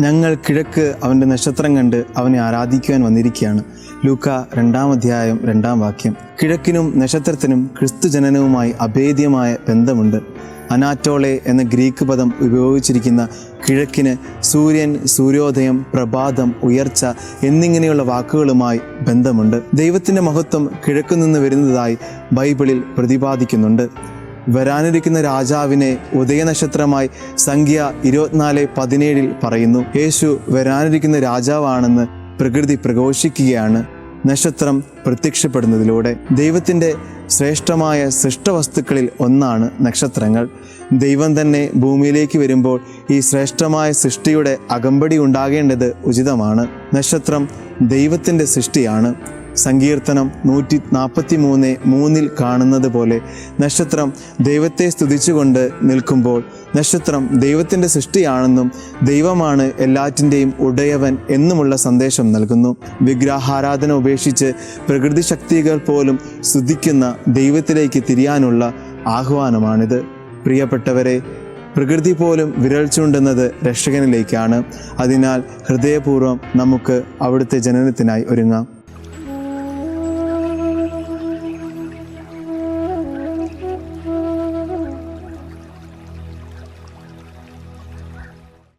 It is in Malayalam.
ഞങ്ങൾ കിഴക്ക് അവൻ്റെ നക്ഷത്രം കണ്ട് അവനെ ആരാധിക്കുവാൻ വന്നിരിക്കുകയാണ്. ലൂക്ക 2-ാം അധ്യായം 2-ാം വാക്യം. കിഴക്കിനും നക്ഷത്രത്തിനും ക്രിസ്തുജനനവുമായി അഭേദ്യമായ ബന്ധമുണ്ട്. അനാറ്റോളെ എന്ന ഗ്രീക്ക് പദം ഉപയോഗിച്ചിരിക്കുന്ന കിഴക്കിന് സൂര്യൻ, സൂര്യോദയം, പ്രഭാതം, ഉയർച്ച എന്നിങ്ങനെയുള്ള വാക്കുകളുമായി ബന്ധമുണ്ട്. ദൈവത്തിൻ്റെ മഹത്വം കിഴക്കു നിന്ന് വരുന്നതായി ബൈബിളിൽ പ്രതിപാദിക്കുന്നുണ്ട്. വരാനിരിക്കുന്ന രാജാവിനെ ഉദയനക്ഷത്രമായി സംഖ്യ 24:17 പറയുന്നു. യേശു വരാനിരിക്കുന്ന രാജാവാണെന്ന് പ്രകൃതി പ്രഘോഷിക്കുകയാണ് നക്ഷത്രം പ്രത്യക്ഷപ്പെടുന്നതിലൂടെ. ദൈവത്തിൻ്റെ ശ്രേഷ്ഠമായ സൃഷ്ടവസ്തുക്കളിൽ ഒന്നാണ് നക്ഷത്രങ്ങൾ. ദൈവം തന്നെ ഭൂമിയിലേക്ക് വരുമ്പോൾ ഈ ശ്രേഷ്ഠമായ സൃഷ്ടിയുടെ അകമ്പടി ഉണ്ടാകേണ്ടത് ഉചിതമാണ്. നക്ഷത്രം ദൈവത്തിൻ്റെ സൃഷ്ടിയാണ്. സങ്കീർത്തനം 143:3 കാണുന്നത് പോലെ നക്ഷത്രം ദൈവത്തെ സ്തുതിച്ചുകൊണ്ട് നിൽക്കുമ്പോൾ നക്ഷത്രം ദൈവത്തിൻ്റെ സൃഷ്ടിയാണെന്നും ദൈവമാണ് എല്ലാറ്റിൻ്റെയും ഉടയവൻ എന്നുമുള്ള സന്ദേശം നൽകുന്നു. വിഗ്രഹാരാധന ഉപേക്ഷിച്ച് പ്രകൃതി ശക്തികൾ പോലും സ്തുതിക്കുന്ന ദൈവത്തിലേക്ക് തിരിയാനുള്ള ആഹ്വാനമാണിത്. പ്രിയപ്പെട്ടവരെ, പ്രകൃതി പോലും വിരൽ ചൂണ്ടുന്നത് രക്ഷകനിലേക്കാണ്. അതിനാൽ ഹൃദയപൂർവ്വം നമുക്ക് അവിടുത്തെ ജനനത്തിനായി ഒരുങ്ങാം.